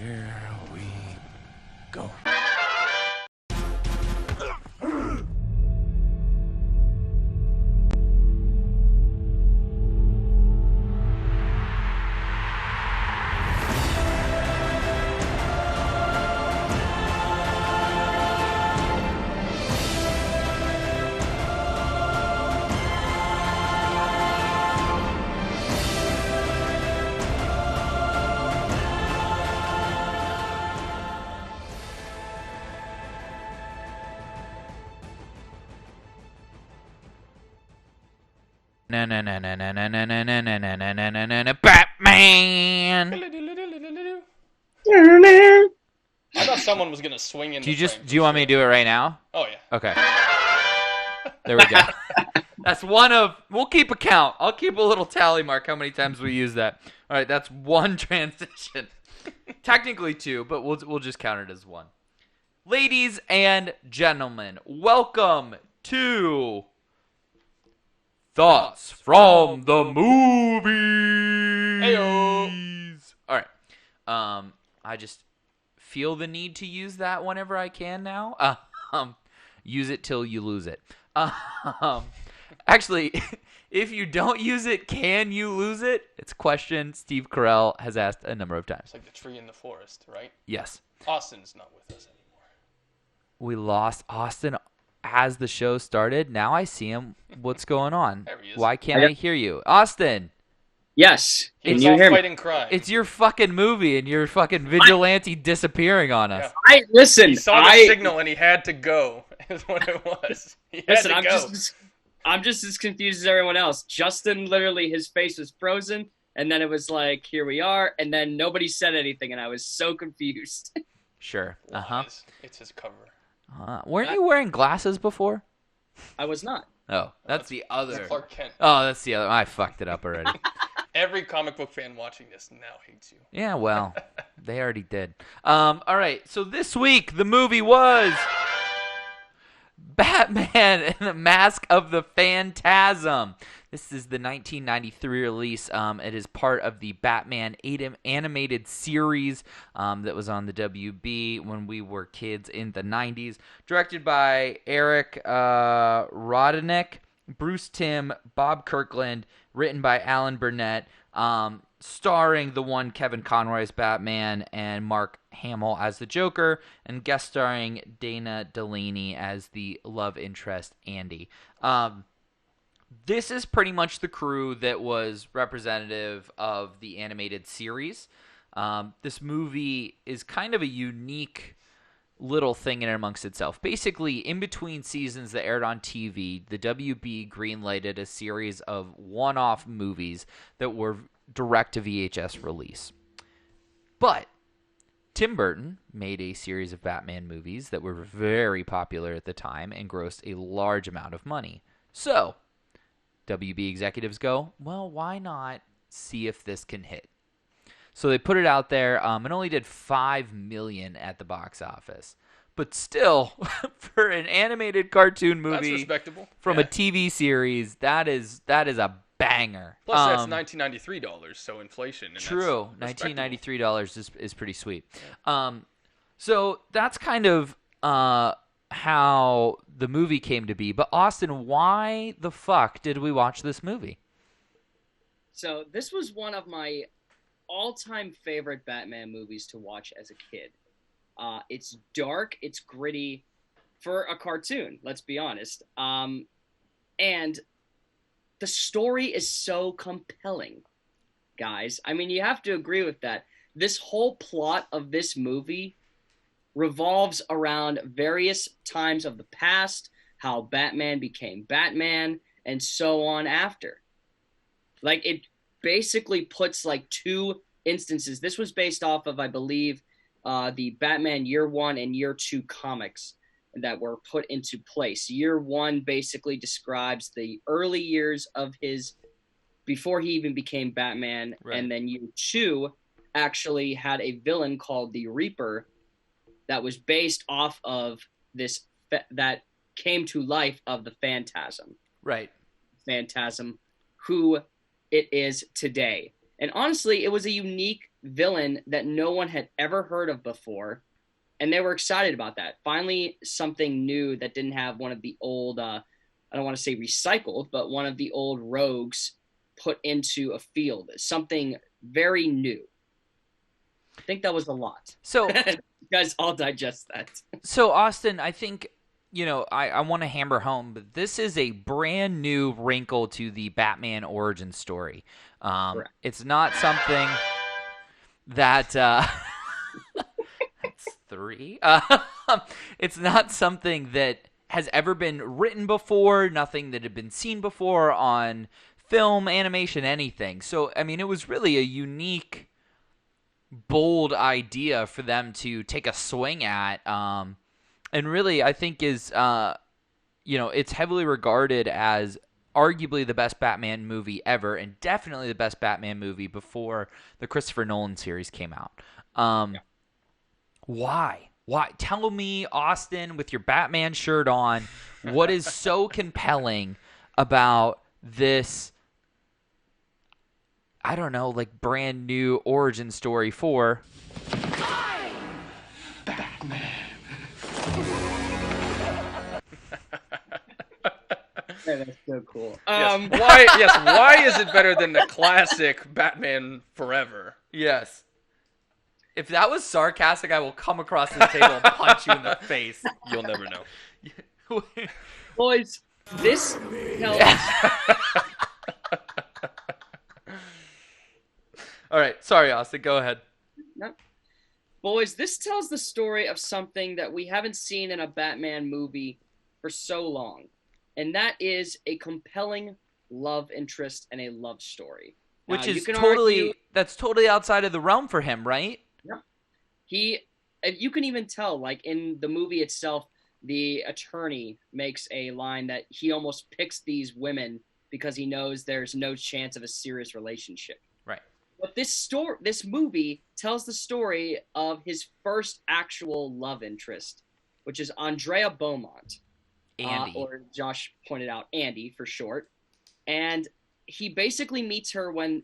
Here we go. Batman. I thought someone was gonna swing in. Do you want me to do it right now? Oh yeah. Okay. There we go. That's one of. We'll keep a count. I'll keep a little tally mark how many times we use that. All right, that's one transition. Technically two, but we'll just count it as one. Ladies and gentlemen, welcome to Thoughts from the Movies. Heyo. All right. I just feel the need to use that whenever I can now. Use it till you lose it. Actually, if you don't use it, can you lose it? It's a question Steve Carell has asked a number of times. It's like the tree in the forest, right? Yes. Austin's not with us anymore. We lost Austin as the show started. Now I see him. What's going on? There he is. Why can't I hear you? Austin! Yes. He's Can you off hear me? fighting crime. It's your fucking movie and your fucking vigilante disappearing on us. Yeah. Listen. He saw the signal and he had to go. Is what it was. He had Listen, to go. I'm just as confused as everyone else. Justin, literally, his face was frozen, and then it was like, here we are, and then nobody said anything, and I was so confused. Sure. It's his cover. Weren't you wearing glasses before? I was not. Oh, that's the other. It's Clark Kent. Oh, that's the other. I fucked it up already. Every comic book fan watching this now hates you. Yeah, well, they already did. All right, so this week the movie was Batman and the Mask of the Phantasm. This is the 1993 release. It is part of the Batman animated series that was on the WB when we were kids in the 90s. Directed by Eric Rodenick, Bruce Timm, Bob Kirkland. Written by Alan Burnett. Starring the one Kevin Conroy as Batman and Mark Hamill as the Joker, and guest starring Dana Delaney as the love interest Andy. This is pretty much the crew that was representative of the animated series. This movie is kind of a unique little thing in and amongst itself. Basically, in between seasons that aired on TV, the WB greenlighted a series of one-off movies that were direct to VHS release. But Tim Burton made a series of Batman movies that were very popular at the time and grossed a large amount of money. So, WB executives go, well, why not see if this can hit? So they put it out there. It only did $5 million at the box office, but still, for an animated cartoon movie, That's respectable. from a TV series, that is a banger. Plus, that's $1993, so inflation. And True, that's $1993 is pretty sweet. So that's kind of how the movie came to be. But Austin, why the fuck did we watch this movie? So this was one of my all-time favorite Batman movies to watch as a kid. It's dark, it's gritty for a cartoon, let's be honest. And the story is so compelling, guys. I mean, you have to agree with that. This whole plot of this movie revolves around various times of the past, how Batman became Batman, and so on after. Like, it basically puts like two instances. This was based off of, I believe, the Batman Year 1 and Year 2 comics that were put into place. Year 1 basically describes the early years of his, before he even became Batman, Right. And then Year 2 actually had a villain called the Reaper that was based off of this, that came to life of the Phantasm. Right. Phantasm, who it is today. And honestly, it was a unique villain that no one had ever heard of before, and they were excited about that. Finally, something new that didn't have one of the old, I don't want to say recycled, but one of the old rogues put into a field. Something very new. I think that was a lot. So You guys all digest that. So, Austin, I think, I want to hammer home, but this is a brand new wrinkle to the Batman origin story. Correct. It's not something that. That's three. It's not something that has ever been written before, nothing that had been seen before on film, animation, anything. So, I mean, it was really a unique, bold idea for them to take a swing at. And really, I think is, it's heavily regarded as arguably the best Batman movie ever, and definitely the best Batman movie before the Christopher Nolan series came out. Yeah. Why? Why? Tell me, Austin, with your Batman shirt on, what is so compelling about this, I don't know, like brand new origin story for Batman. Yeah, that's so cool. Why is it better than the classic Batman Forever? Yes. If that was sarcastic, I will come across the table and punch you in the face. You'll never know. Boys, this tells All right. Sorry, Austin. Go ahead. Boys, this tells the story of something that we haven't seen in a Batman movie for so long, and that is a compelling love interest and a love story. Which Now, is you can totally argue, that's totally outside of the realm for him, right? you can even tell, like in the movie itself, the attorney makes a line that he almost picks these women because he knows there's no chance of a serious relationship. Right. But this movie tells the story of his first actual love interest, which is Andrea Beaumont, Andy. or Josh pointed out, Andy for short. And he basically meets her when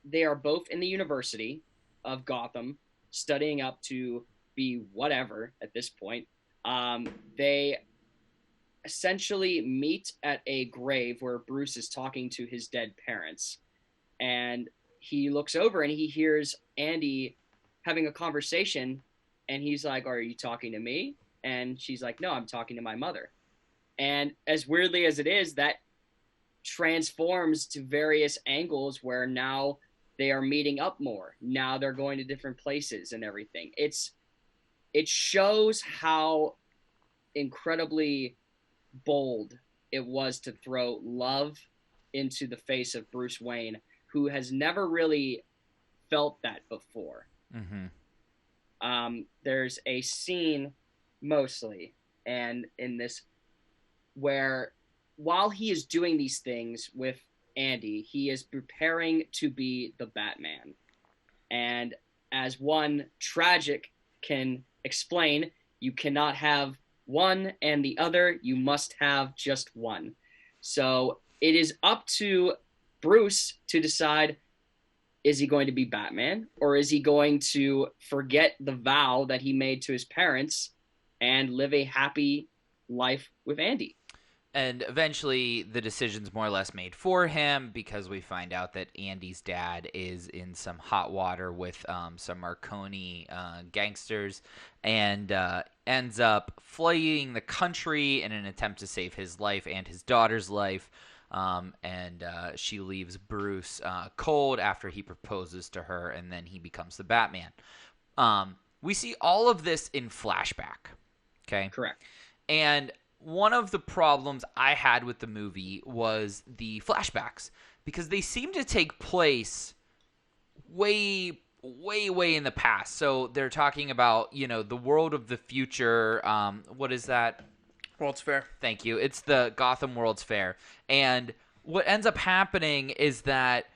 they are both in the University of Gotham, studying up to be whatever at this point. They essentially meet at a grave where Bruce is talking to his dead parents. And he looks over and he hears Andy having a conversation. And he's like, "Are you talking to me?" And she's like, "No, I'm talking to my mother." And as weirdly as it is, that transforms to various angles where now they are meeting up more. Now they're going to different places and everything. It shows how incredibly bold it was to throw love into the face of Bruce Wayne, who has never really felt that before. Mm-hmm. There's a scene mostly, and in this, where while he is doing these things with Andy, he is preparing to be the Batman. And as one tragic can explain, you cannot have one and the other, you must have just one. So it is up to Bruce to decide, is he going to be Batman, or is he going to forget the vow that he made to his parents and live a happy life with Andy? And eventually the decision's more or less made for him because we find out that Andy's dad is in some hot water with some Marconi gangsters and ends up fleeing the country in an attempt to save his life and his daughter's life. And she leaves Bruce cold after he proposes to her, and then he becomes the Batman. We see all of this in flashback. Okay? Correct. And one of the problems I had with the movie was the flashbacks, because they seem to take place way in the past. So they're talking about, the world of the future. What is that? World's Fair. Thank you. It's the Gotham World's Fair. And what ends up happening is that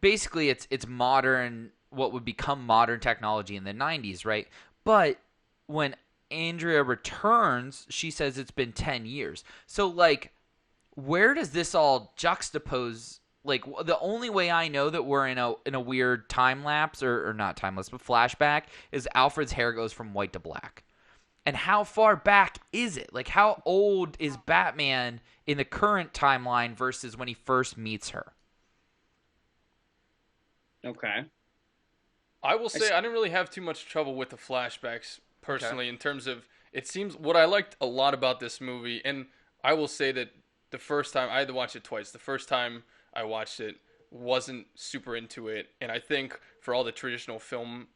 basically it's modern, what would become modern technology in the 90s, right? But when Andrea returns, she says it's been 10 years. So, where does this all juxtapose like the only way I know that we're in a weird time lapse or not time lapse but flashback is Alfred's hair goes from white to black. And how far back is it? Like, how old is Batman in the current timeline versus when he first meets her? Okay. I will I say s- I didn't really have too much trouble with the flashbacks personally, in terms of it seems what I liked a lot about this movie, and I will say that the first time I had to watch it twice. The first time I watched it wasn't super into it, and I think for all the traditional film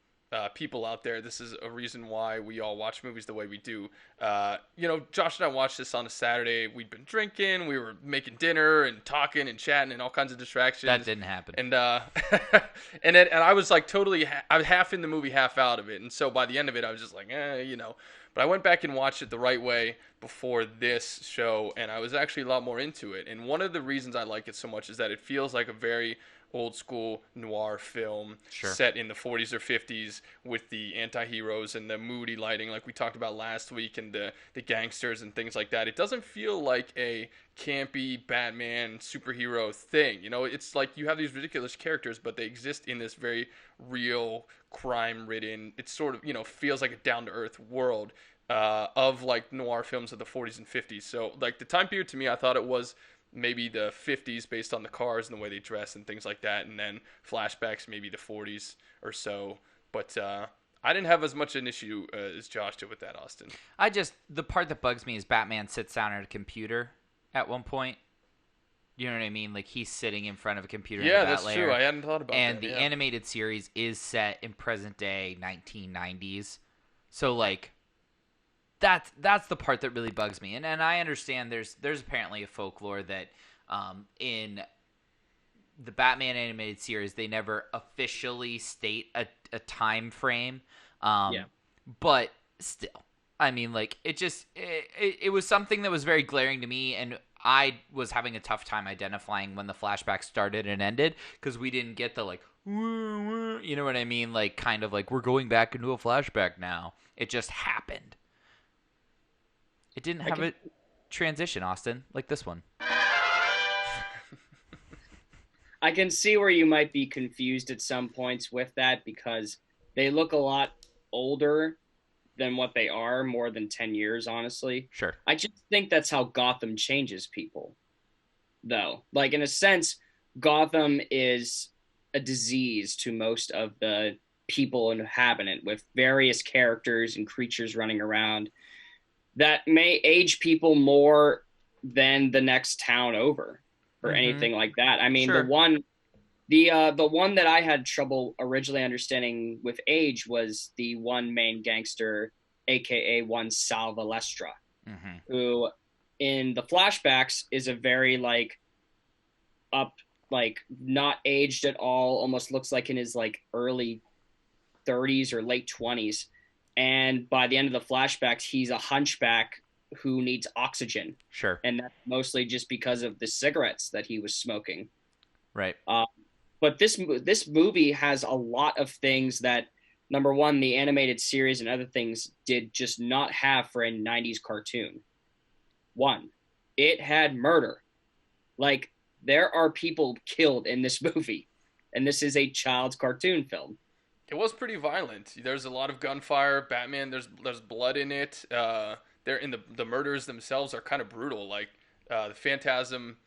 people out there, this is a reason why we all watch movies the way we do. Josh and I watched this on a Saturday. We'd been drinking, we were making dinner and talking and chatting and all kinds of That distractions. didn't happen. And and I was like totally, I was half in the movie, half out of it. And so by the end of it, I was just like, But I went back and watched it the right way before this show, and I was actually a lot more into it. And one of the reasons I like it so much is that it feels like a very old school noir film Sure. set in the 40s or 50s with the anti-heroes and the moody lighting like we talked about last week, and the gangsters and things like that. It doesn't feel like a campy Batman superhero thing. It's like you have these ridiculous characters, but they exist in this very real, crime-ridden, it sort of, feels like a down-to-earth world of like noir films of the 40s and 50s. So like the time period to me, I thought it was maybe the 50s based on the cars and the way they dress and things like that, and then flashbacks maybe the 40s or so. But I didn't have as much an issue as Josh did with that, Austin. The part that bugs me is Batman sits down at a computer at one point. You know what I mean? Like, he's sitting in front of a computer in Yeah, the that's Bat layer. true. I hadn't thought about and that. the Yeah. animated series is set in present day 1990s. So like that's the part that really bugs me. And I understand there's apparently a folklore that in the Batman animated series they never officially state a time frame. yeah. But still, I mean, like, it was something that was very glaring to me, and I was having a tough time identifying when the flashback started and ended because we didn't get the like, you know what I mean? Like, kind of like we're going back into a flashback now. It just happened. It didn't have a transition, Austin, like this one. I can see where you might be confused at some points with that because they look a lot older than what they are, more than 10 years, honestly. Sure. I just think that's how Gotham changes people, though. Like, in a sense, Gotham is a disease to most of the people inhabitant, with various characters and creatures running around that may age people more than the next town over or anything like that. I mean, Sure. the one that I had trouble originally understanding with age was the one main gangster, aka one Sal Valestra, who in the flashbacks is a very like not aged at all, almost looks like in his like early 30s or late 20s. And by the end of the flashbacks, he's a hunchback who needs oxygen. Sure. And that's mostly just because of the cigarettes that he was smoking. Right. But this movie has a lot of things that, number one, the animated series and other things did just not have for a 90s cartoon. One, it had murder. Like, there are people killed in this movie, and this is a child's cartoon film. It was pretty violent. There's a lot of gunfire. Batman, there's blood in it. There in the murders themselves are kind of brutal. Like the Phantasm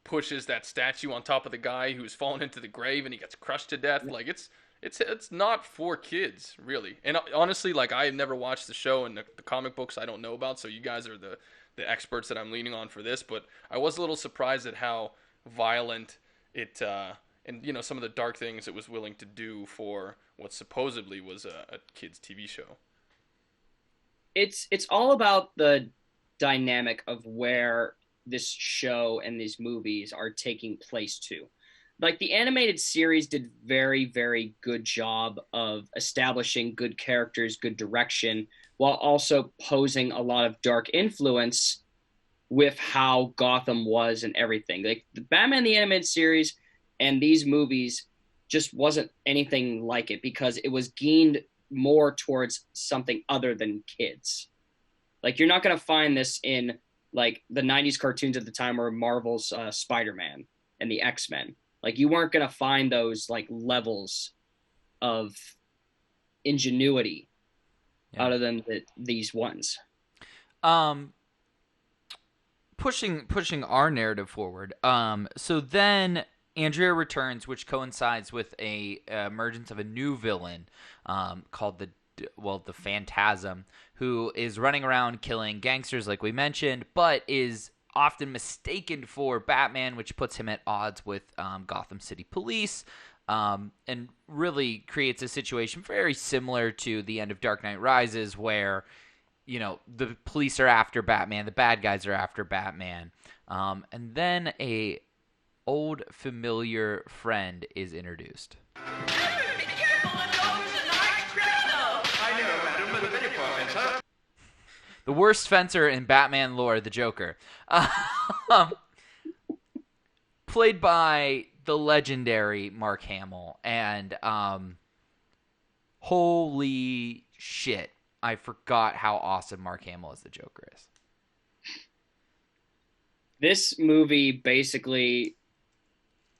pushes that statue on top of the guy who's fallen into the grave and he gets crushed to death. Like it's not for kids really. And honestly, like I have never watched the show and the comic books I don't know about. So you guys are the experts that I'm leaning on for this. But I was a little surprised at how violent it. And some of the dark things it was willing to do for what supposedly was a kids' TV show. It's all about the dynamic of where this show and these movies are taking place to. Like, the animated series did very, very good job of establishing good characters, good direction, while also posing a lot of dark influence with how Gotham was and everything. Like, the Batman the Animated Series and these movies just wasn't anything like it because it was geared more towards something other than kids. Like, you're not going to find this in like the 90s cartoons at the time or Marvel's Spider-Man. and the X-Men. Like you weren't gonna find those like levels of ingenuity Yeah. other than these ones. Um, pushing our narrative forward. So then Andrea returns, which coincides with a emergence of a new villain, called the Phantasm, who is running around killing gangsters, like we mentioned, but is often mistaken for Batman, which puts him at odds with Gotham City Police. And really creates a situation very similar to the end of Dark Knight Rises, where the police are after Batman, the bad guys are after Batman, and then a old familiar friend is introduced. Be careful and go to the night crypto. I know, madam, but a very poor fencer. The worst fencer in Batman lore, the Joker, played by the legendary Mark Hamill, and holy shit, I forgot how awesome Mark Hamill as the Joker is. This movie basically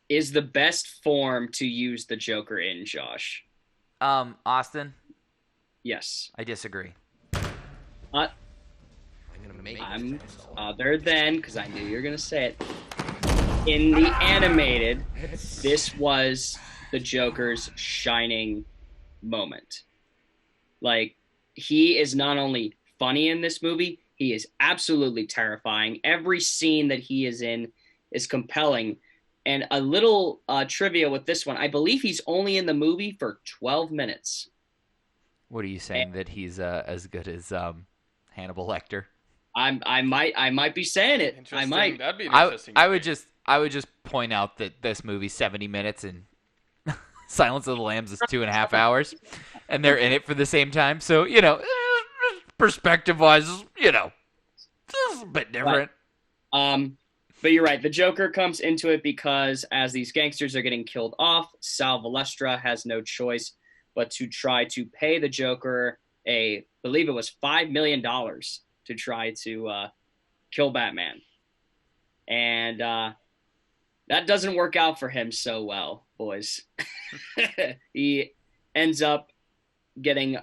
is the best form to use the Joker in, Josh. Austin, Yes. I disagree. Uh, I'm gonna make I'm other than, because I knew you were going to say it. In the animated, this was the Joker's shining moment. Like, he is not only funny in this movie, he is absolutely terrifying. Every scene that he is in is compelling. And a little trivia with this one, I believe he's only in the movie for 12 minutes. What are you saying, that he's as good as Hannibal Lecter? I might be saying it. I Interesting. might. That'd be an I interesting. would just point out that this movie's 70 minutes and Silence of the Lambs is 2.5 hours, and they're in it for the same time. So perspective wise, it's a bit different. But you're right. The Joker comes into it because as these gangsters are getting killed off, Sal Valestra has no choice but to try to pay the Joker I believe it was $5 million to try to kill Batman. And that doesn't work out for him so well, boys. He ends up getting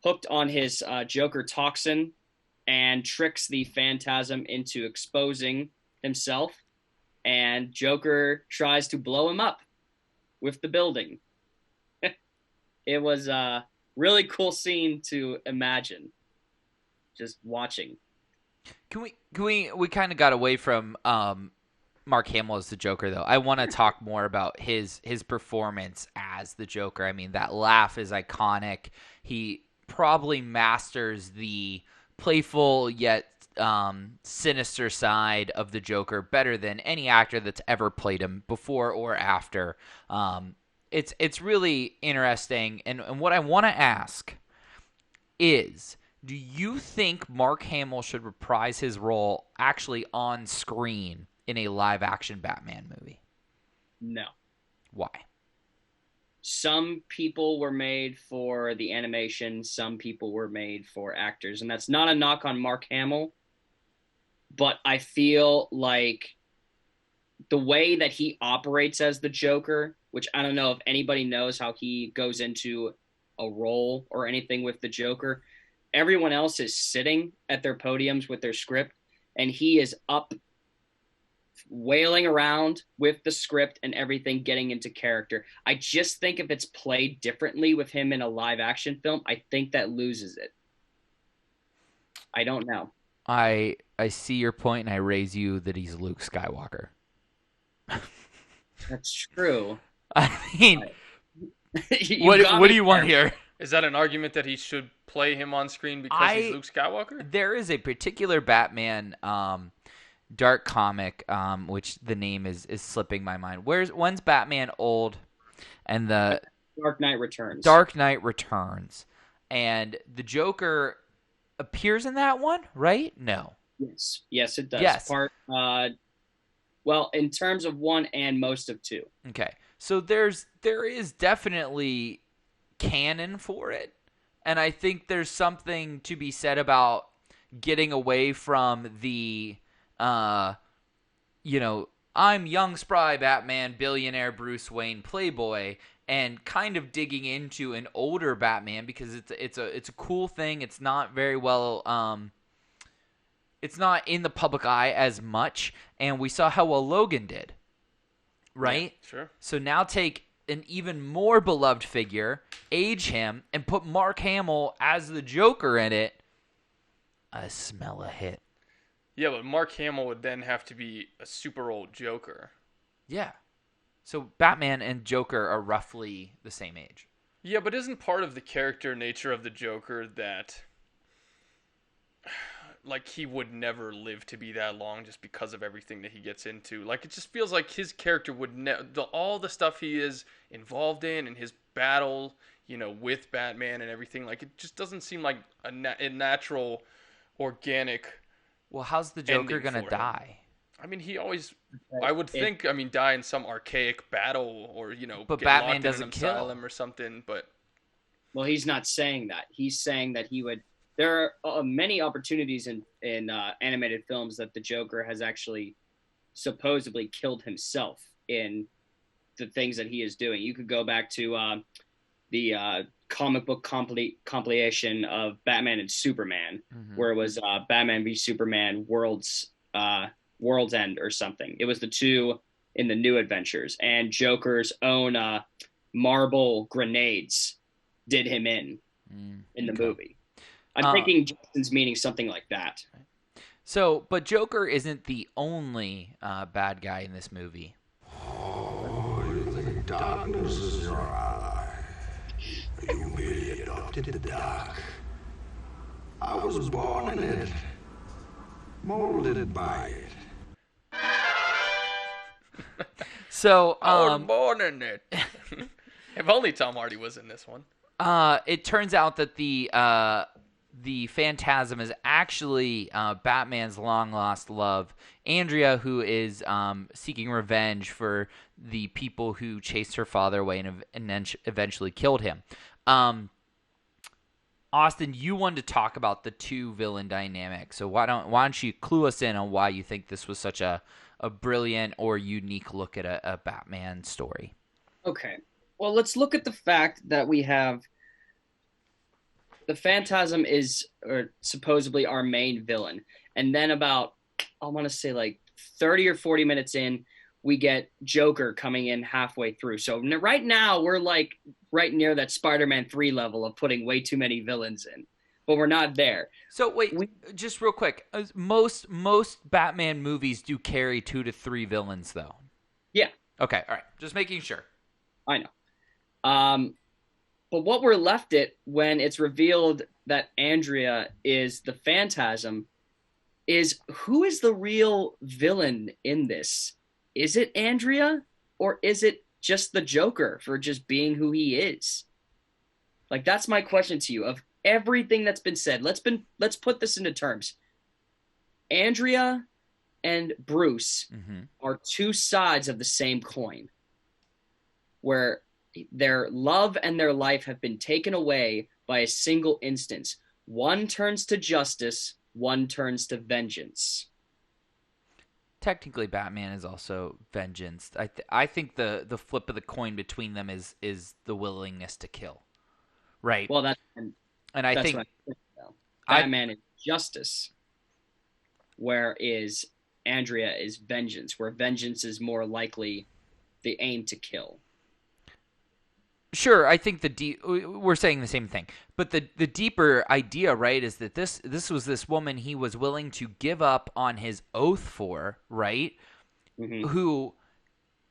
hooked on his Joker toxin and tricks the Phantasm into exposing himself. And Joker tries to blow him up with the building. It was a really cool scene to imagine, just watching. We kind of got away from Mark Hamill as the Joker, though. I want to talk more about his performance as the Joker. I mean, that laugh is iconic. He probably masters the playful yet sinister side of the Joker better than any actor that's ever played him before or after. It's really interesting, and what I want to ask is, do you think Mark Hamill should reprise his role actually on screen in a live-action Batman movie? No. Why? Some people were made for the animation, some people were made for actors, and that's not a knock on Mark Hamill, but I feel like the way that he operates as the Joker, which I don't know if anybody knows how he goes into a role or anything with the Joker, everyone else is sitting at their podiums with their script, and he is up wailing around with the script and everything, getting into character. I just think if it's played differently with him in a live action film, I think that loses it. I don't know. I see your point, and I raise you that he's Luke Skywalker. That's true. I mean, what do you want here? Is that an argument that he should play him on screen because he's Luke Skywalker? There is a particular Batman dark comic, which the name is slipping my mind. When's Batman old? And the Dark Knight Returns. Dark Knight Returns, and the Joker appears in that one, right? No. Yes, it does. Yes. Well, in terms of one and most of two. Okay, so there is definitely canon for it, and I think there's something to be said about getting away from the I'm young, spry Batman, billionaire Bruce Wayne, playboy, and kind of digging into an older Batman because it's a cool thing. It's not very well it's not in the public eye as much, and we saw how well Logan did, right? Yeah, sure. So now take an even more beloved figure, age him, and put Mark Hamill as the Joker in it. I smell a hit. Yeah, but Mark Hamill would then have to be a super old Joker. Yeah. So Batman and Joker are roughly the same age. Yeah, but isn't part of the character nature of the Joker that, like, he would never live to be that long just because of everything that he gets into? Like, it just feels like his character would all the stuff he is involved in and his battle, with Batman and everything. Like, it just doesn't seem like a natural, organic. Well, how's the Joker gonna die? I mean, he always, I would think, die in some archaic battle or, But get Batman locked doesn't in an kill. asylum or something, but. Well, he's not saying that. He's saying that he would. There are many opportunities in animated films that the Joker has actually supposedly killed himself in the things that he is doing. You could go back to the comic book compilation of Batman and Superman, where it was Batman v Superman World's End or something. It was the two in the New Adventures, and Joker's own marble grenades did him in the movie. I'm thinking Justin's meaning something like that. So, but Joker isn't the only bad guy in this movie. Oh, you think darkness is your ally? You merely adopted the dark. I was born in it, molded by it. So, I was born in it. If only Tom Hardy was in this one. it turns out that the Phantasm is actually Batman's long-lost love, Andrea, who is seeking revenge for the people who chased her father away and then eventually killed him. Austin, you wanted to talk about the two villain dynamic, so why don't you clue us in on why you think this was such a brilliant or unique look at a Batman story? Okay, well, let's look at the fact that we have the Phantasm is supposedly our main villain. And then about, I want to say like 30 or 40 minutes in, we get Joker coming in halfway through. So right now we're like right near that Spider-Man 3 level of putting way too many villains in. But we're not there. So wait, just real quick. Most Batman movies do carry 2 to 3 villains though. Yeah. Okay, all right. Just making sure. I know. But what we're left at when it's revealed that Andrea is the Phantasm is who is the real villain in this? Is it Andrea or is it just the Joker for just being who he is? Like, that's my question to you. Of everything that's been said, let's put this into terms. Andrea and Bruce are two sides of the same coin, where their love and their life have been taken away by a single instance. One turns to justice, one turns to vengeance. Technically, Batman is also vengeance. I think the flip of the coin between them is the willingness to kill, right? Well, I think what I think, Batman is justice, whereas Andrea is vengeance, where vengeance is more likely the aim to kill. Sure, I think we're saying the same thing, but the deeper idea, right, is that this was this woman he was willing to give up on his oath for, right, who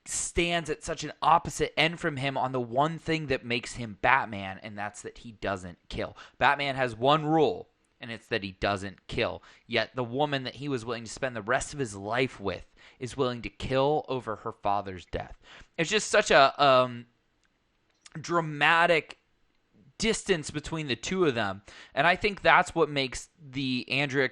stands at such an opposite end from him on the one thing that makes him Batman, and that's that he doesn't kill. Batman has one rule, and it's that he doesn't kill. Yet the woman that he was willing to spend the rest of his life with is willing to kill over her father's death. It's just such a dramatic distance between the two of them, and I think that's what makes the Andrea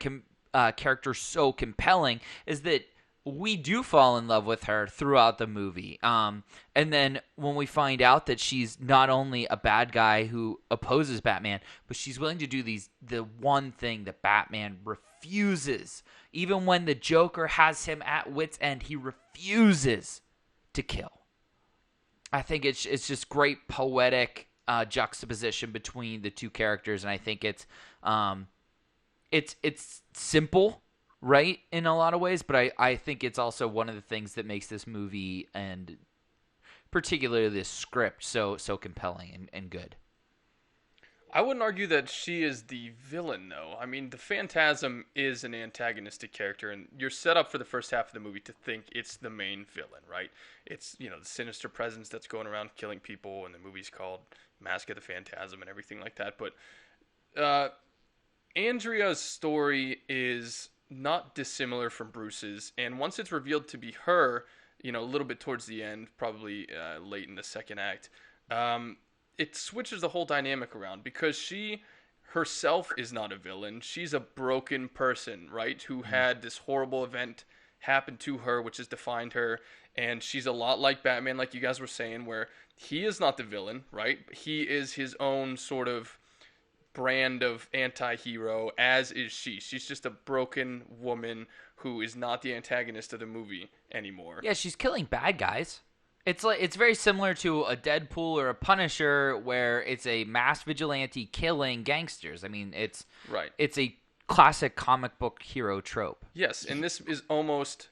character so compelling, is that we do fall in love with her throughout the movie. And then when we find out that she's not only a bad guy who opposes Batman, but she's willing to do the one thing that Batman refuses. Even when the Joker has him at wit's end, he refuses to kill. I think it's just great poetic juxtaposition between the two characters, and I think it's simple, right, in a lot of ways, but I think it's also one of the things that makes this movie and particularly this script so compelling and good. I wouldn't argue that she is the villain, though. I mean, the Phantasm is an antagonistic character, and you're set up for the first half of the movie to think it's the main villain, right? It's, the sinister presence that's going around killing people, and the movie's called Mask of the Phantasm and everything like that. But Andrea's story is not dissimilar from Bruce's, and once it's revealed to be her, a little bit towards the end, probably late in the second act, it switches the whole dynamic around because she herself is not a villain. She's a broken person, right, who had this horrible event happen to her, which has defined her, and she's a lot like Batman, like you guys were saying, where he is not the villain, right? He is his own sort of brand of anti-hero, as is she. She's just a broken woman who is not the antagonist of the movie anymore. Yeah, she's killing bad guys. It's very similar to a Deadpool or a Punisher, where it's a mass vigilante killing gangsters. I mean, it's a classic comic book hero trope. Yes, and this is almost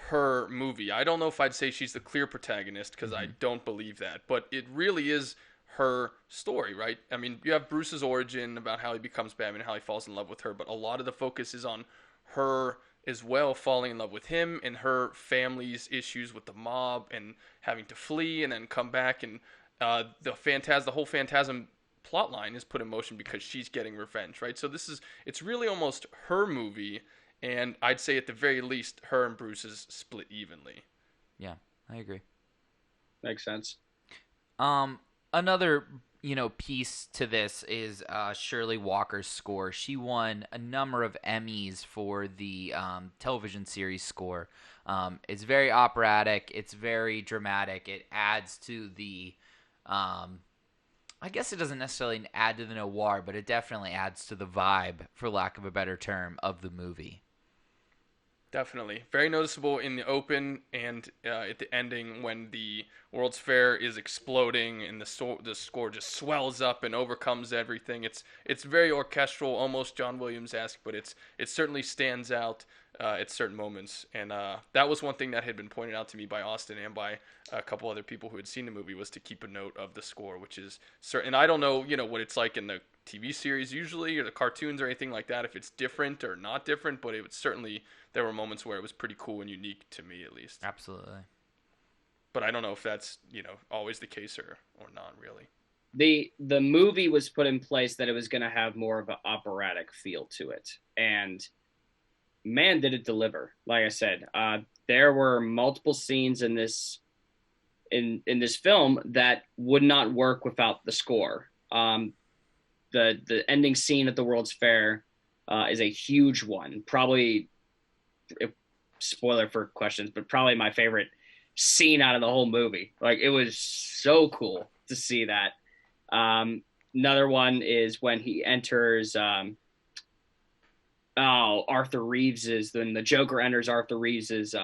her movie. I don't know if I'd say she's the clear protagonist, because I don't believe that, but it really is her story, right? I mean, you have Bruce's origin about how he becomes Batman, how he falls in love with her, but a lot of the focus is on her as well, falling in love with him and her family's issues with the mob and having to flee and then come back, and the whole Phantasm plot line is put in motion because she's getting revenge, right? So it's really almost her movie, and I'd say at the very least her and Bruce is split evenly. Yeah, I agree. Makes sense. Another piece to this is Shirley Walker's score. She won a number of Emmys for the television series score. It's very operatic. It's very dramatic. It adds to the I guess it doesn't necessarily add to the noir, but it definitely adds to the vibe, for lack of a better term, of the movie. Definitely. Very noticeable in the open and at the ending when the World's Fair is exploding and the score just swells up and overcomes everything. It's very orchestral, almost John Williams-esque, but it certainly stands out at certain moments. And that was one thing that had been pointed out to me by Austin and by a couple other people who had seen the movie, was to keep a note of the score, which is certain. And I don't know, what it's like in the TV series usually, or the cartoons or anything like that, if it's different or not different, but it was certainly, there were moments where it was pretty cool and unique to me, at least. Absolutely. But I don't know if that's, always the case or not really. The movie was put in place that it was going to have more of an operatic feel to it, and man, did it deliver. Like I said, there were multiple scenes in this film that would not work without the score. The ending scene at the World's Fair is a huge one. Probably, spoiler for questions, but probably my favorite scene out of the whole movie. Like, it was so cool to see that. Another one is when he enters Arthur Reeves's, when the Joker enters Arthur Reeves's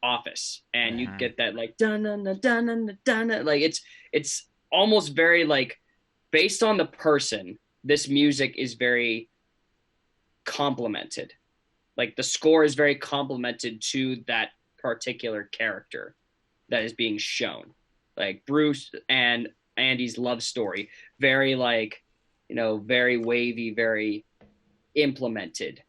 office, and you get that like dun dun dun dun dun, like it's almost very like based on the person. This music is very complimented. Like, the score is very complimented to that particular character that is being shown. Like, Bruce and Andy's love story, very like, very wavy, very implemented.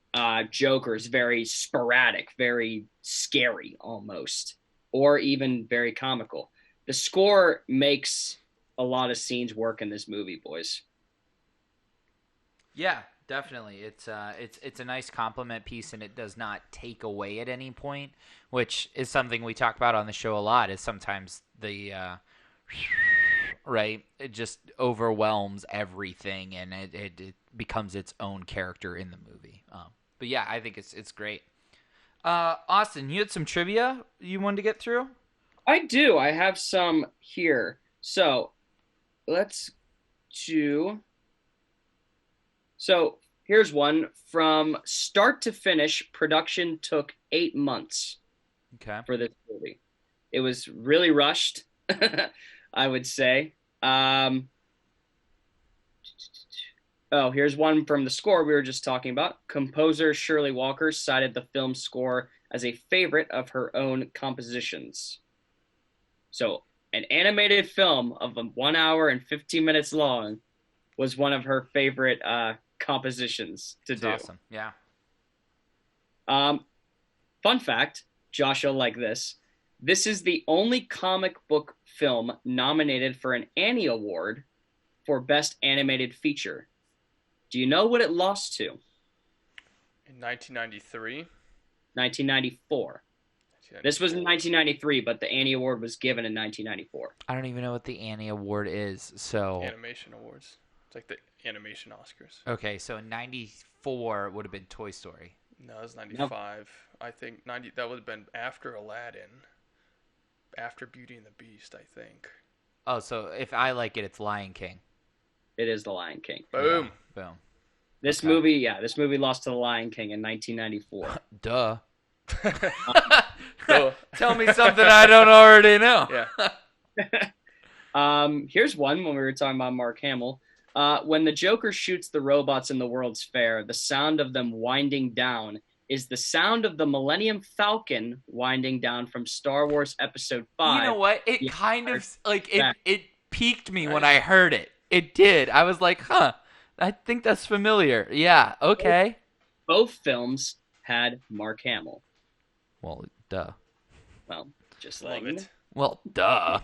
Joker's very sporadic, very scary almost, or even very comical. The score makes a lot of scenes work in this movie, boys. Yeah, definitely. It's a nice compliment piece, and it does not take away at any point, which is something we talk about on the show a lot. Is sometimes the right, it just overwhelms everything, and it becomes its own character in the movie. But yeah, I think it's great. Austin, you had some trivia you wanted to get through? I do. I have some here. So let's do. So here's one. From start to finish, production took 8 months Okay. for this movie. It was really rushed, I would say. Oh, here's one from the score we were just talking about. Composer Shirley Walker cited the film's score as a favorite of her own compositions. So, an animated film of 1 hour and 15 minutes long was one of her favorite compositions to It's do. awesome. Yeah. Fun fact, Josh will like this. This is the only comic book film nominated for an Annie Award for Best Animated Feature. Do you know what it lost to? In 1993. 1994. This was in 1993, but the Annie Award was given in 1994. I don't even know what the Annie Award is. So Animation Awards. It's like the animation Oscars. okay, so in '94 would have been Toy Story. No, it was 95. I think 90. That would have been after Aladdin. After Beauty and the Beast, I think. Oh, so if I like it, it's Lion King. It is The Lion King. Boom. Boom. This Okay. movie lost to The Lion King in 1994. Duh. So, Tell me something I don't already know. yeah. Here's one when we were talking about Mark Hamill. When the Joker shoots the robots in the World's Fair, the sound of them winding down is the sound of the Millennium Falcon winding down from Star Wars Episode 5. You know what? It Yeah. kind of like Back. it piqued me when I heard it. It did. I was like, huh. I think that's familiar. Yeah. Okay. Both films had Mark Hamill. Well, duh. Well, just Love like you it. Well, duh.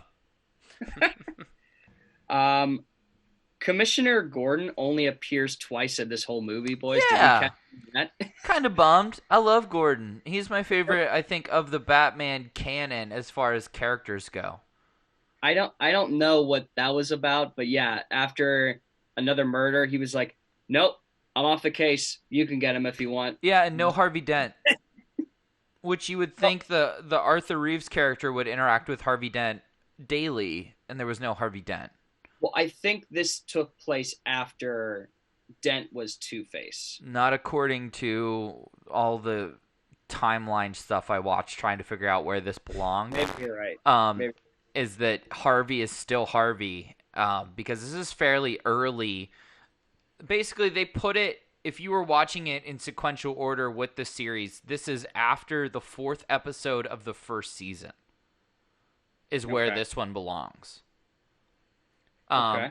know. Commissioner Gordon only appears twice in this whole movie, boys. Yeah. Did you catch that? Kind of bummed. I love Gordon. He's my favorite, I think, of the Batman canon as far as characters go. I don't know what that was about, but yeah, after another murder, he was like, "Nope, I'm off the case. You can get him if you want." Yeah, and no Harvey Dent. Which you would think the Arthur Reeves character would interact with Harvey Dent daily, and there was no Harvey Dent. Well, I think this took place after Dent was Two-Face. Not according to all the timeline stuff I watched trying to figure out where this belonged. Maybe you're right. Maybe. Is that Harvey is still Harvey, because this is fairly early. Basically, they put it, if you were watching it in sequential order with the series, this is after the 4th episode of the first season is where Okay. this one belongs. Okay.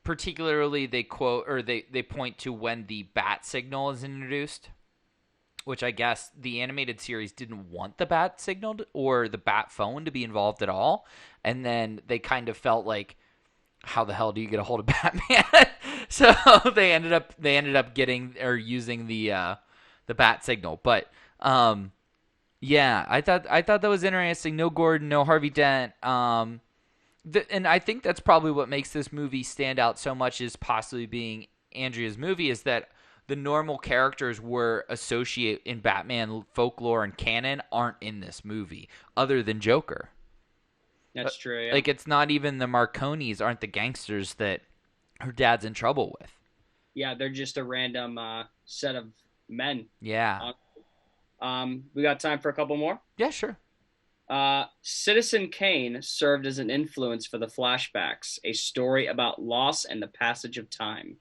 Particularly, they quote or they point to when the bat signal is introduced, which I guess the animated series didn't want the bat signal or the bat phone to be involved at all, and then they kind of felt like, how the hell do you get a hold of Batman? So they ended up getting or using the bat signal, but yeah, I thought that was interesting. No Gordon, no Harvey Dent. And I think that's probably what makes this movie stand out so much as possibly being Andrea's movie, is that the normal characters we're associate in Batman folklore and canon aren't in this movie, other than Joker. That's true. Yeah. Like, it's not even the Marconis aren't the gangsters that her dad's in trouble with. Yeah, they're just a random set of men. Yeah. We got time for a couple more. Yeah, sure. Citizen Kane served as an influence for the flashbacks, a story about loss and the passage of time.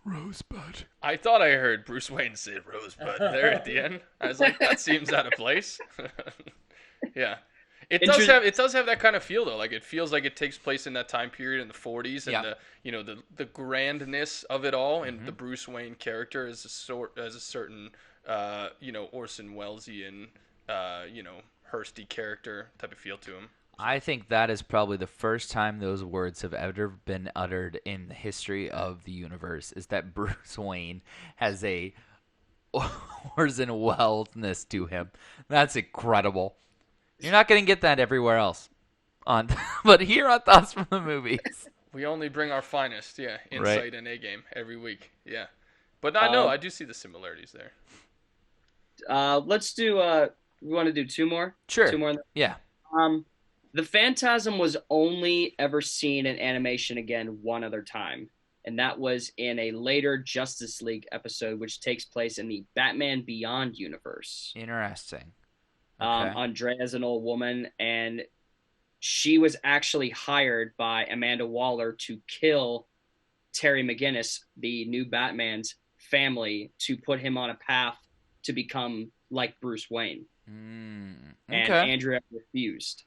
Rosebud. I thought I heard Bruce Wayne say Rosebud there at the end. I was like, that seems out of place. Yeah. It does have that kind of feel though. Like, it feels like it takes place in that time period in the 40s, and the grandness of it all, and the Bruce Wayne character is a certain Orson Wellesian Hursty character type of feel to him. I think that is probably the first time those words have ever been uttered in the history of the universe, is that Bruce Wayne has a Orson Welles-ness to him. That's incredible. You're not going to get that everywhere else. But here on Thoughts from the Movies. We only bring our finest, insight Right. and A-game every week, But I know, I do see the similarities there. Let's do We want to do two more? Sure. Two more? Yeah. The Phantasm was only ever seen in animation again one other time, and that was in a later Justice League episode, which takes place in the Batman Beyond universe. Interesting. Andrea is an old woman, and she was actually hired by Amanda Waller to kill Terry McGinnis, the new Batman's family, to put him on a path to become like Bruce Wayne. Okay. And Andrea refused.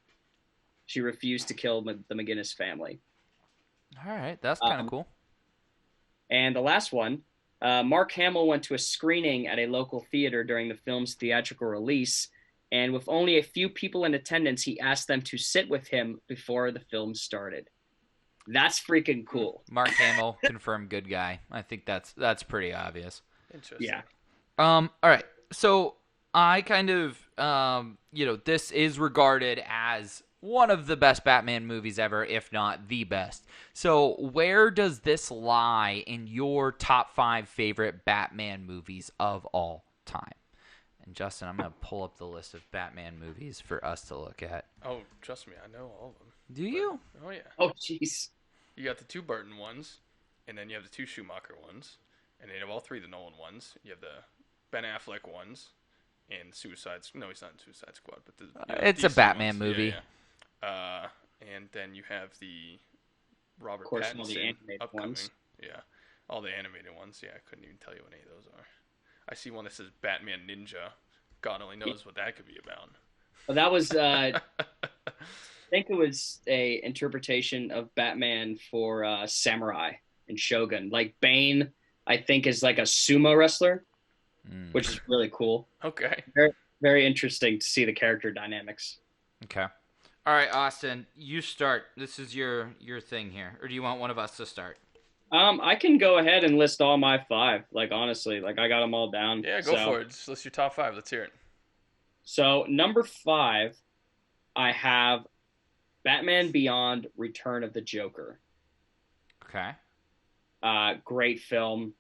She refused to kill the McGinnis family. All right, that's kind of cool. And the last one, Mark Hamill went to a screening at a local theater during the film's theatrical release, and with only a few people in attendance, he asked them to sit with him before the film started. That's freaking cool. Mark Hamill, confirmed good guy. I think that's pretty obvious. Interesting. Yeah. All right. So I kind of, this is regarded as one of the best Batman movies ever, if not the best. So where does this lie in your top 5 favorite Batman movies of all time? And Justin, I'm going to pull up the list of Batman movies for us to look at. Oh, trust me, I know all of them. Do you? Oh, yeah. Oh, jeez. You got the 2 Burton ones, and then you have the 2 Schumacher ones, and then you have all 3 of the Nolan ones. You have the Ben Affleck ones, and no, he's not in Suicide Squad, but it's a DC Batman ones. movie. Yeah. And then you have the Robert Of course, all the Pattinson animated upcoming. ones. Yeah, all the animated ones. Yeah, I couldn't even tell you what any of those are. I see one that says Batman Ninja. God only knows what that could be about. Well, that was, I think it was a interpretation of Batman for Samurai and Shogun. Like Bane, I think, is like a sumo wrestler, which is really cool. Okay. Very, very interesting to see the character dynamics. Okay. All right, Austin, you start. This is your thing here. Or do you want one of us to start? I can go ahead and list all my 5. Like, honestly, like I got them all down. Yeah, go for it. Just list your top 5. Let's hear it. So, number 5, I have Batman Beyond: Return of the Joker. Okay. Great film.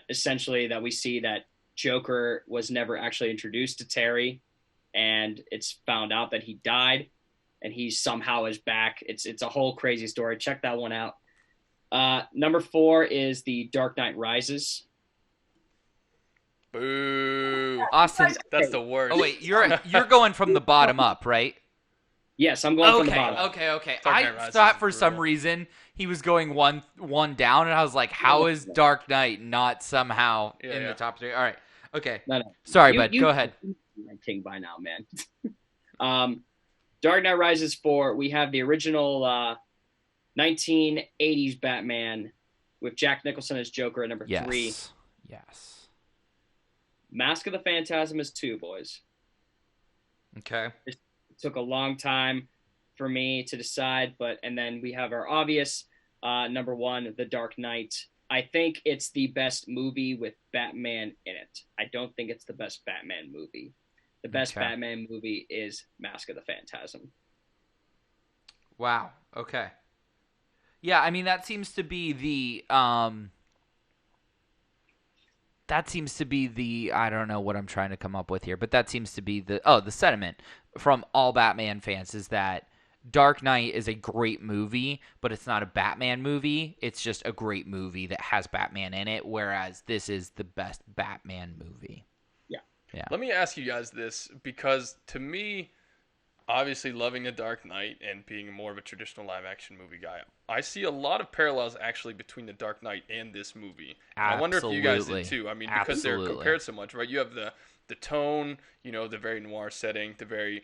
Essentially, that we see that Joker was never actually introduced to Terry, and it's found out that he died, and he somehow is back. It's a whole crazy story. Check that one out. Number 4 is The Dark Knight Rises. Boo. Austin, That's the worst. oh wait, you're going from the bottom up, right? Yes, I'm going from the Okay, bottom. okay. Dark I Knight Rises thought is for some brutal. reason he was going one down, and I was like, how is Dark Knight not somehow in Yeah. the top 3? All right. Okay. No. Sorry, bud. Go ahead. My king by now, man. Dark Knight Rises 4. We have the original 1980s Batman with Jack Nicholson as Joker at number 3. Yes. Mask of the Phantasm is 2, boys. Okay. It took a long time for me to decide, and then we have our obvious number 1, The Dark Knight. I think it's the best movie with Batman in it. I don't think it's the best Batman movie. The best Batman movie is Mask of the Phantasm. Wow. Okay. Yeah, I mean that seems to be the I don't know what I'm trying to come up with here, but that seems to be the sentiment from all Batman fans is that Dark Knight is a great movie, but it's not a Batman movie. It's just a great movie that has Batman in it, whereas this is the best Batman movie. Yeah. Let me ask you guys this, because to me, obviously loving The Dark Knight and being more of a traditional live-action movie guy, I see a lot of parallels actually between The Dark Knight and this movie. And I wonder if you guys did too. I mean, because they're compared so much, right? You have the tone, the very noir setting, the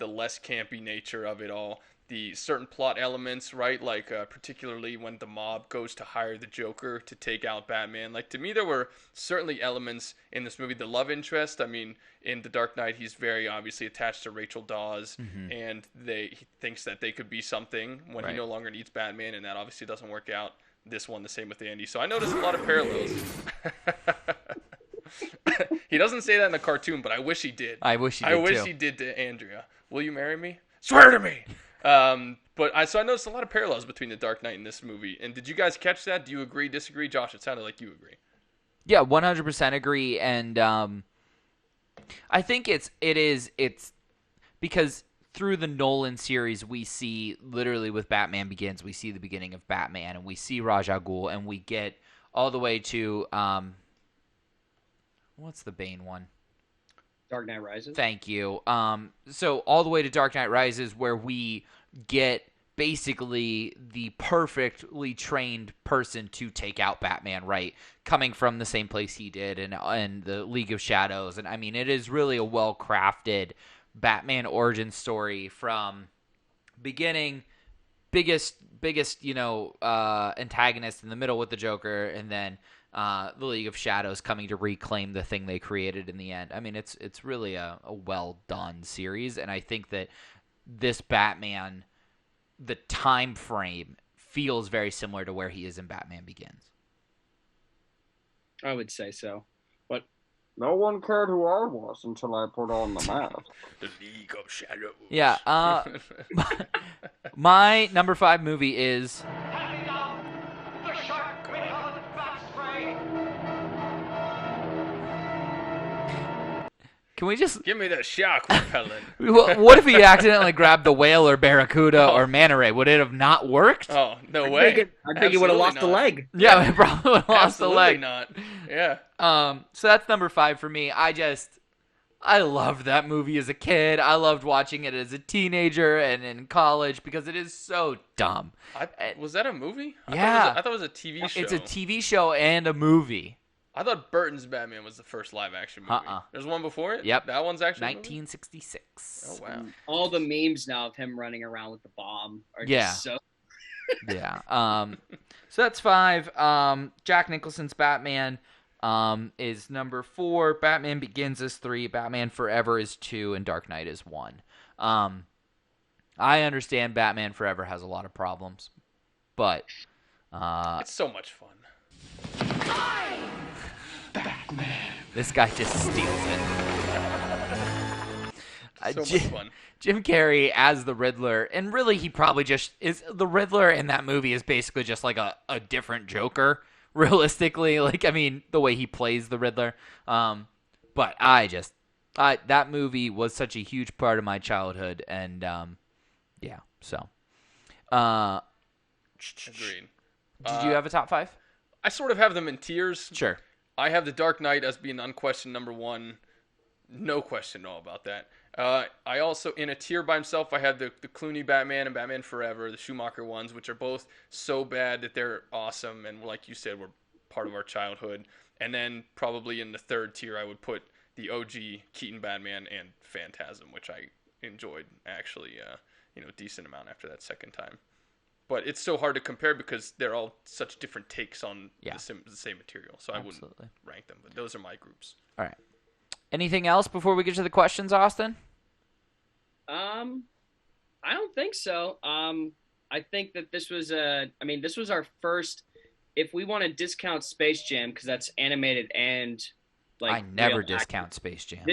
less campy nature of it all, the certain plot elements, right? Like particularly when the mob goes to hire the Joker to take out Batman. Like, to me, there were certainly elements in this movie. The love interest, I mean, in The Dark Knight, he's very obviously attached to Rachel Dawes, and he thinks that they could be something when he no longer needs Batman, and that obviously doesn't work out. This one, the same with Andy. So I noticed a lot of parallels. He doesn't say that in the cartoon, but I wish he did. I wish he did to Andrea. Will you marry me? Swear to me. But I noticed a lot of parallels between The Dark Knight and this movie. And did you guys catch that? Do you agree, disagree? Josh, it sounded like you agree. Yeah, 100% agree. And I think it's because through the Nolan series we see literally with Batman Begins, we see the beginning of Batman and we see Ra's al Ghul and we get all the way to what's the Bane one? Dark Knight Rises. Thank you. So all the way to Dark Knight Rises, where we get basically the perfectly trained person to take out Batman, right? Coming from the same place he did, and the League of Shadows, and I mean, it is really a well-crafted Batman origin story from beginning, biggest antagonist in the middle with the Joker, and then the League of Shadows coming to reclaim the thing they created in the end. I mean, it's really a well done series, and I think that this Batman, the time frame feels very similar to where he is in Batman Begins. I would say so, but no one cared who I was until I put on the mask. The League of Shadows. Yeah. My number 5 movie is Happy now, the shark will bat spray. Can we just... Give me the shock repellent. What if he accidentally grabbed the whale or barracuda or manta ray? Would it have not worked? Oh, no way. I think he would have lost a leg. Yeah, he probably would have lost the Absolutely leg. not. Yeah. So that's number 5 for me. I loved that movie as a kid. I loved watching it as a teenager and in college because it is so dumb. Was that a movie? Yeah. I thought it was a TV show. It's a TV show and a movie. I thought Burton's Batman was the first live action movie. There's one before it? Yep. That one's actually 1966. Oh, wow. All the memes now of him running around with the bomb are Yeah. just so... Yeah. So that's 5. Jack Nicholson's Batman is number 4. Batman Begins is 3. Batman Forever is 2. And Dark Knight is 1. I understand Batman Forever has a lot of problems, but It's so much fun. this guy just steals it. So much fun. Jim Carrey as the Riddler, and really he probably just is the Riddler in that movie is basically just like a different Joker, realistically. Like, I mean, the way he plays the Riddler. But that movie was such a huge part of my childhood, and yeah, so. Agreed. Did you have a top 5? I sort of have them in tiers. Sure. I have The Dark Knight as being unquestioned number 1. No question at all about that. I also, in a tier by himself, I have the Clooney Batman and Batman Forever, the Schumacher ones, which are both so bad that they're awesome, and like you said, were part of our childhood. And then probably in the third tier, I would put the OG Keaton Batman and Phantasm, which I enjoyed actually, a decent amount after that second time. But it's so hard to compare because they're all such different takes on the same material. So I wouldn't rank them, but those are my groups. All right. Anything else before we get to the questions, Austin? I don't think so. I think that this was our first. If we want to discount Space Jam because that's animated and like I never discount Space Jam.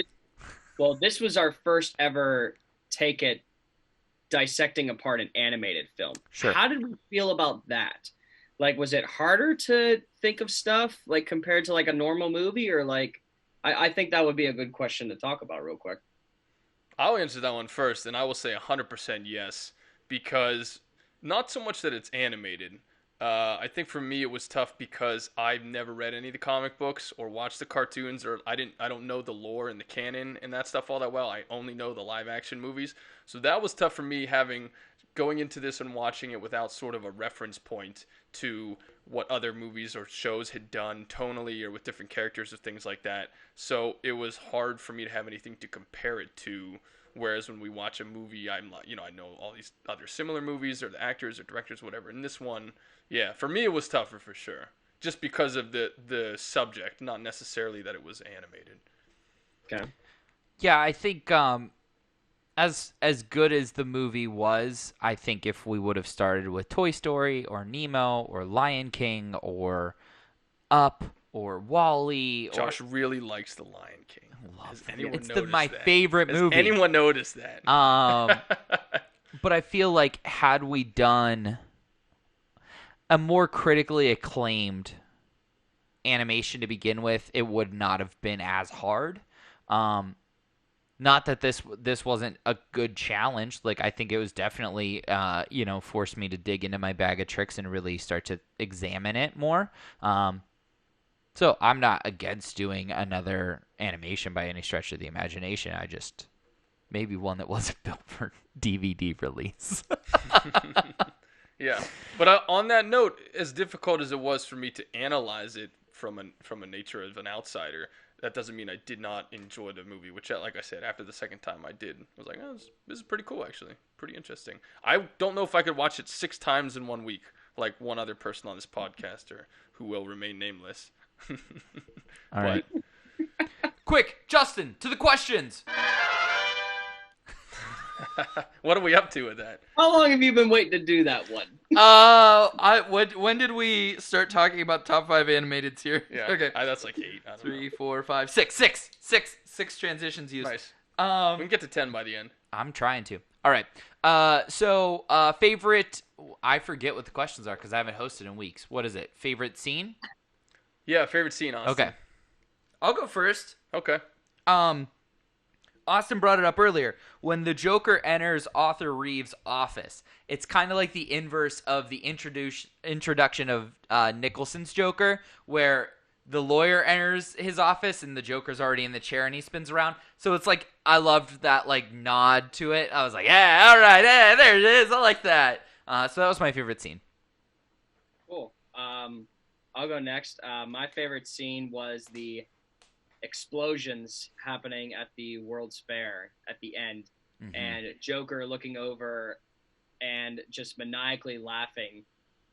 This was our first ever take at dissecting apart an animated film. Sure. How did we feel about that? Like, was it harder to think of stuff like compared to like a normal movie, or like? I think that would be a good question to talk about real quick. I'll answer that one first, and I will say 100% yes, because not so much that it's animated. I think for me it was tough because I've never read any of the comic books or watched the cartoons, or I don't know the lore and the canon and that stuff all that well. I only know the live action movies. So that was tough for me going into this and watching it without sort of a reference point to what other movies or shows had done tonally or with different characters or things like that. So it was hard for me to have anything to compare it to. Whereas when we watch a movie, I'm like, I know all these other similar movies or the actors or directors, whatever. And this one, yeah, for me it was tougher for sure, just because of the subject, not necessarily that it was animated. Okay. Yeah, I think as good as the movie was, I think if we would have started with Toy Story or Nemo or Lion King or Up or WALL-E, Josh really likes the Lion King. It's my favorite movie. Has anyone noticed that? But I feel like had we done a more critically acclaimed animation to begin with, it would not have been as hard. Not that this wasn't a good challenge. Like, I think it was definitely forced me to dig into my bag of tricks and really start to examine it more. So I'm not against doing another animation by any stretch of the imagination. I just maybe one that wasn't built for DVD release. Yeah, but on that note, as difficult as it was for me to analyze it from a nature of an outsider, that doesn't mean I did not enjoy the movie. Which, like I said, after the second time I did, I was like, oh, this is pretty cool, actually, pretty interesting. I don't know if I could watch it 6 times in 1 week, like one other person on this podcast, or who will remain nameless. All right. Quick, Justin, to the questions. What are we up to with that? How long have you been waiting to do that one? When did we start talking about top 5 animated series? Yeah. Okay. That's like 8. I don't 3, know. 4, 5, 6. Six transitions used. Nice. We can get to 10 by the end. I'm trying to. All right. So favorite. I forget what the questions are because I haven't hosted in weeks. What is it? Favorite scene? Yeah, favorite scene, Austin. Okay. I'll go first. Okay. Austin brought it up earlier. When the Joker enters Arthur Reeves' office, it's kind of like the inverse of the introduction of Nicholson's Joker, where the lawyer enters his office and the Joker's already in the chair and he spins around. So it's like, I loved that like nod to it. I was like, yeah, all right, yeah, there it is. I like that. So that was my favorite scene. Cool. I'll go next. My favorite scene was the explosions happening at the World's Fair at the end, and Joker looking over and just maniacally laughing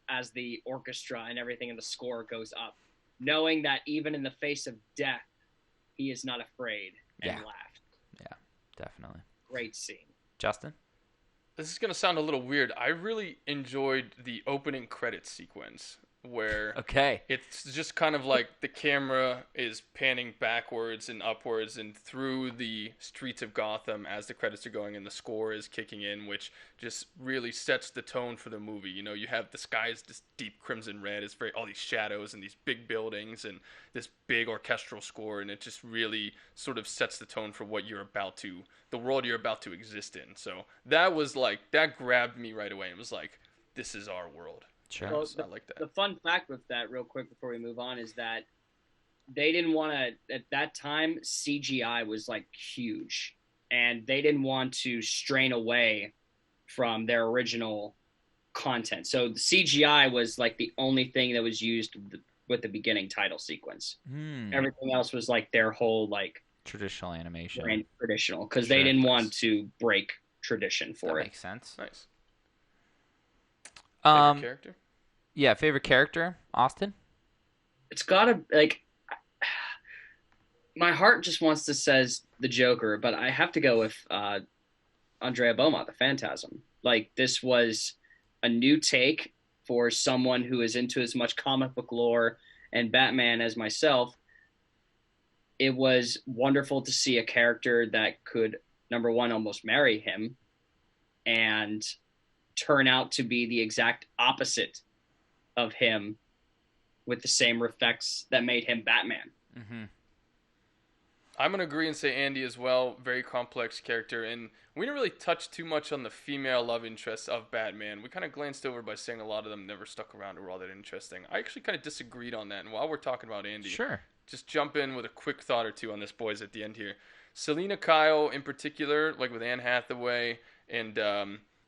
as the orchestra and everything in the score goes up, knowing that even in the face of death, he is not afraid, and laughed. Yeah, definitely. Great scene. Justin? This is going to sound a little weird. I really enjoyed the opening credits sequence where it's just kind of like the camera is panning backwards and upwards and through the streets of Gotham as the credits are going and the score is kicking in, which just really sets the tone for the movie. You know, you have the sky's this deep crimson red. It's all these shadows and these big buildings and this big orchestral score, and it just really sort of sets the tone for what the world you're about to exist in. So that grabbed me right away and was like, this is our world. Sure. Well, I like that. The fun fact with that, real quick before we move on, is that they didn't want to, at that time, CGI was like huge, and they didn't want to strain away from their original content. So the CGI was like the only thing that was used with the beginning title sequence. Everything else was like their whole like traditional animation. Traditional, because they didn't want to break tradition for it. Makes sense. Nice. Favorite character? Yeah, favorite character, Austin? It's gotta, like, my heart just wants to says the Joker, but I have to go with Andrea Beaumont, the Phantasm. Like, this was a new take for someone who is into as much comic book lore and Batman as myself. It was wonderful to see a character that could, number one, almost marry him, and turn out to be the exact opposite of him with the same effects that made him Batman. I'm going to agree and say Andy as well. Very complex character. And we didn't really touch too much on the female love interests of Batman. We kind of glanced over by saying a lot of them never stuck around or were all that interesting. I actually kind of disagreed on that. And while we're talking about Andy, just jump in with a quick thought or two on this, boys, at the end here. Selena Kyle in particular, like with Anne Hathaway and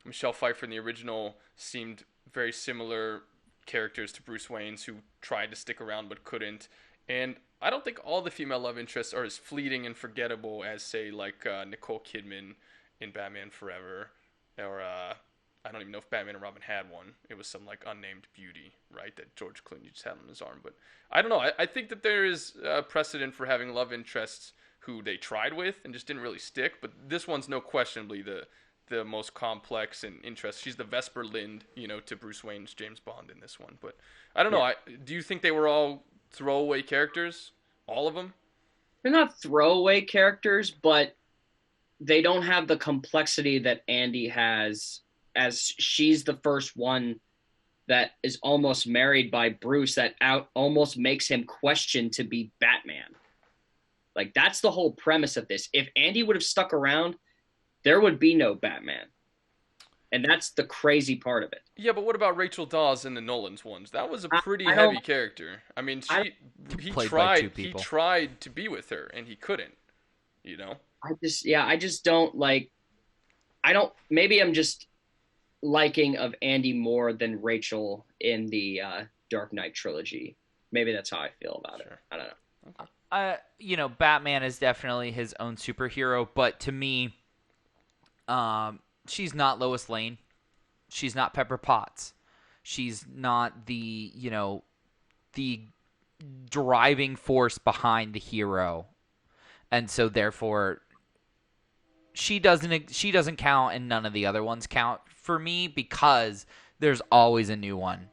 Michelle Pfeiffer in the original, seemed very similar characters to Bruce Wayne's who tried to stick around but couldn't. And I don't think all the female love interests are as fleeting and forgettable as, say, like Nicole Kidman in Batman Forever, or I don't even know if Batman and Robin had one. It was some like unnamed beauty, right, that George Clooney just had on his arm. But I don't know. I think that there is precedent for having love interests who they tried with and just didn't really stick. But this one's no questionably the most complex and interest. She's the Vesper Lind, to Bruce Wayne's James Bond in this one. But I don't know. Do you think they were all throwaway characters? All of them? They're not throwaway characters, but they don't have the complexity that Andy has, as she's the first one that is almost married by Bruce, that almost makes him question to be Batman. Like, that's the whole premise of this. If Andy would have stuck around, there would be no Batman. And that's the crazy part of it. Yeah, but what about Rachel Dawes in the Nolan's ones? That was a pretty I don't- heavy character. I mean, he Played by two tried he people. tried to be with her and he couldn't. You know? I just don't like. Maybe I'm just liking of Andy more than Rachel in the Dark Knight trilogy. Maybe that's how I feel about it. Sure. I don't know. Batman is definitely his own superhero, but to me, she's not Lois Lane. She's not Pepper Potts. She's not the driving force behind the hero. And so therefore she doesn't count and none of the other ones count for me because there's always a new one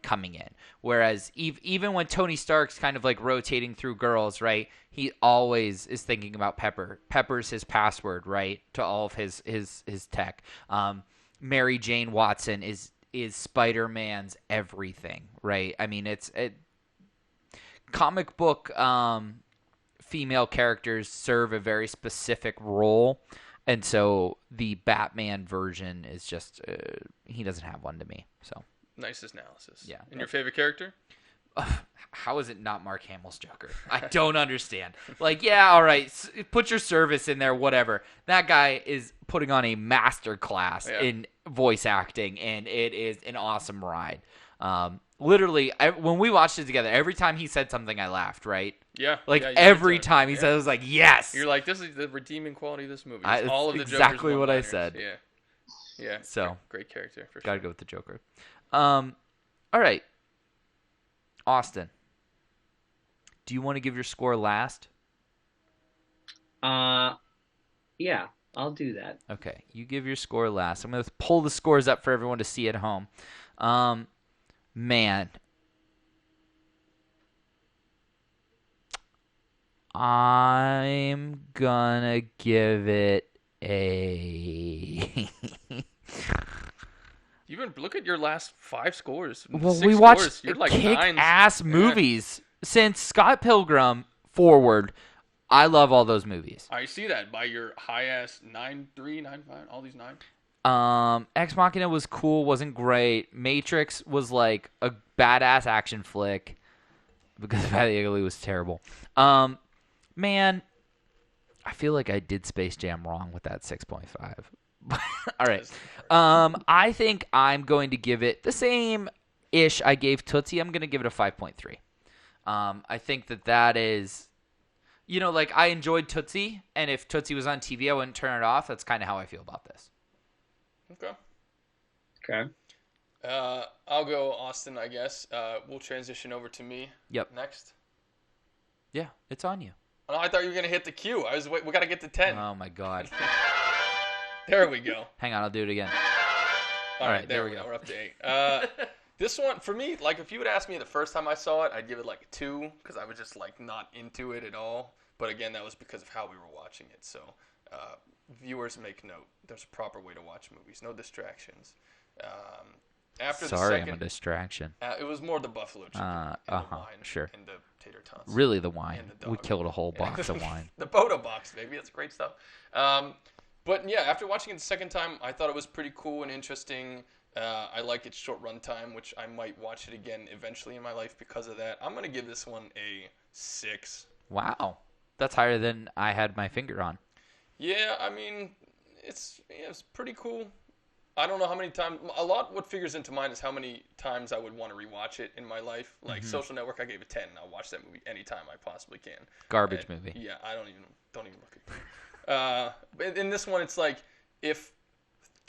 coming in. Whereas even when Tony Stark's kind of like rotating through girls, right? He always is thinking about Pepper. Pepper's his password, right? To all of his tech. Mary Jane Watson is Spider-Man's everything, right? I mean, it's comic book female characters serve a very specific role, and so the Batman version is just he doesn't have one to me. So Nice analysis. Yeah. And your favorite character? how is it not Mark Hamill's Joker? I don't understand. Like, yeah, all right, put your service in there, whatever. That guy is putting on a master class in voice acting, and it is an awesome ride. Literally, when we watched it together, every time he said something, I laughed, right? Yeah. Like, yeah, every time he said it, I was like, yes! You're like, this is the redeeming quality of this movie. It's all of the exactly Joker's what I one-liners. said. Yeah. Yeah. So, great character, for sure. gotta go with the Joker. All right. Austin, do you want to give your score last? Yeah, I'll do that. Okay, you give your score last. I'm going to pull the scores up for everyone to see at home. Man. I'm going to give it a... Even look at your last 5 scores. Well, 6 we watched scores. You're like kick-ass 9s. movies. Since Scott Pilgrim forward, I love all those movies. I see that by your high-ass 9.3, 9.5, all these 9. Ex Machina was cool, wasn't great. Matrix was like a badass action flick because Bad the Ugly was terrible. Man, I feel like I did Space Jam wrong with that 6.5. All right. I think I'm going to give it the same-ish I gave Tootsie. I'm going to give it a 5.3. I think that is, like I enjoyed Tootsie, and if Tootsie was on TV, I wouldn't turn it off. That's kind of how I feel about this. Okay. I'll go Austin, I guess. We'll transition over to me. Yep. Next. Yeah, it's on you. Oh, I thought you were gonna hit the cue. We gotta get to 10. Oh my God. There we go. Hang on, I'll do it again. All right, there we go. We're up to 8. This one, for me, like if you would ask me the first time I saw it, I'd give it like a 2 because I was just like not into it at all. But again, that was because of how we were watching it. So viewers make note. There's a proper way to watch movies. No distractions. After Sorry, the second, I'm a distraction. it was more the buffalo chicken and the wine sure. and the tater tots. Really, the wine. And the dog. We killed a whole box of wine. The Boda box, baby. That's great stuff. But yeah, after watching it the second time, I thought it was pretty cool and interesting. I like its short runtime, which I might watch it again eventually in my life because of that. I'm going to give this one a 6. Wow. That's higher than I had my finger on. Yeah, I mean, it's pretty cool. I don't know how many times. What figures into mind is how many times I would want to rewatch it in my life. Like Social Network, I gave it 10. And I'll watch that movie anytime I possibly can. Garbage movie. Yeah, I don't even look at it. But in this one, it's like if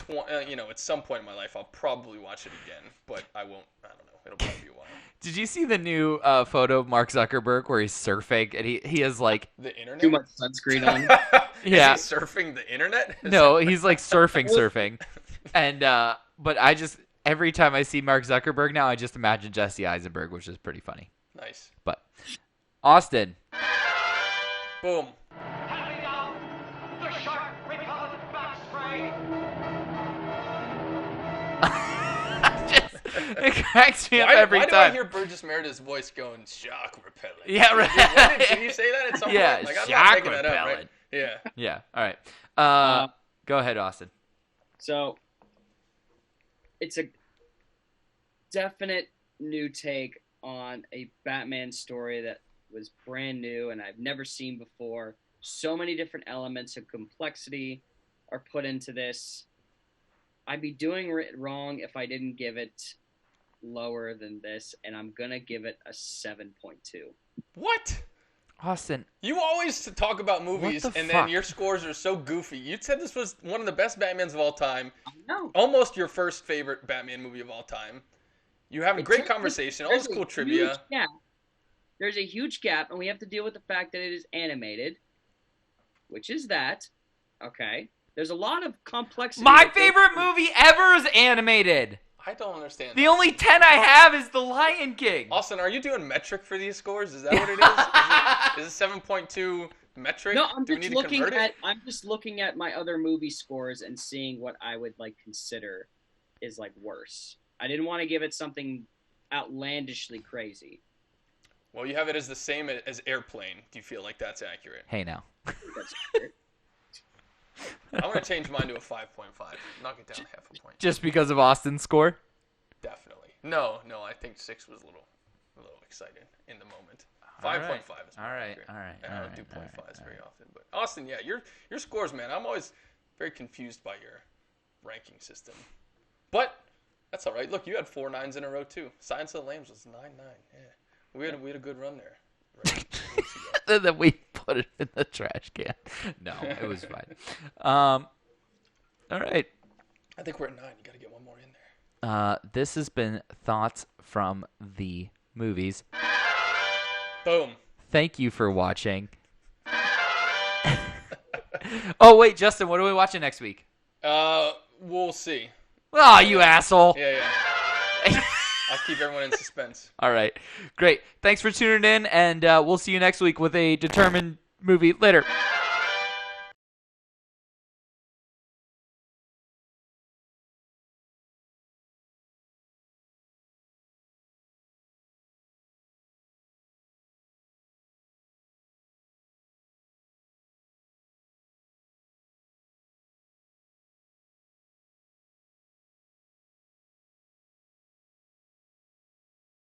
at some point in my life, I'll probably watch it again, but I won't. I don't know. It'll probably be a while. Did you see the new photo of Mark Zuckerberg where he's surfing and he has like The internet? Too much sunscreen on. yeah. Is he surfing the internet? No, he's like surfing. And but I just every time I see Mark Zuckerberg now, I just imagine Jesse Eisenberg, which is pretty funny. Nice. But Austin. Boom. Handing out the shark repellent bat spray. It cracks me up Why every do I time. hear Burgess Meredith's voice going shock repellent? Yeah, right. Did you say that at some Yeah, point? Like, I'm shock not making that up, right? repellent. Yeah. Yeah. All right. Go ahead, Austin. So it's a definite new take on a Batman story that was brand new and I've never seen before. So many different elements of complexity are put into this. I'd be doing it wrong if I didn't give it lower than this, and I'm going to give it a 7.2. What? Austin. You always talk about movies, What the and fuck? then your scores are so goofy. You said this was one of the best Batmans of all time. No. Almost your first favorite Batman movie of all time. You have a great conversation, all this cool trivia. There's a huge gap, and we have to deal with the fact that it is animated, which is that. Okay. There's a lot of complexity. My favorite movie ever is animated. I don't understand. The only 10 I have is The Lion King. Austin, are you doing metric for these scores? Is that what it is? Is it 7.2 metric? No, I'm Do we just need to looking convert at it? I'm just looking at my other movie scores and seeing what I would like consider is like worse. I didn't want to give it something outlandishly crazy. Well, you have it as the same as Airplane. Do you feel like that's accurate? Hey, now. That's weird. I'm going to change mine to a 5.5. Knock it down half a point. Just because of Austin's score? Definitely. No, I think 6 was a little excited in the moment. 5.5 is more accurate. All right. And I don't do 0.5s very often. But Austin, yeah, your scores, man. I'm always very confused by your ranking system. But that's all right. Look, you had 4 9s in a row too. Silence of the Lambs was 9-9. Yeah, we had a good run there. Right? And then we put it in the trash can. No, it was fine. All right. I think we're at 9. You got to get one more in there. This has been Thoughts from the Movies. Boom. Thank you for watching. Oh, wait, Justin, what are we watching next week? We'll see. Oh, you asshole. Yeah. I'll keep everyone in suspense. All right. Great. Thanks for tuning in, and we'll see you next week with a determined movie. Later.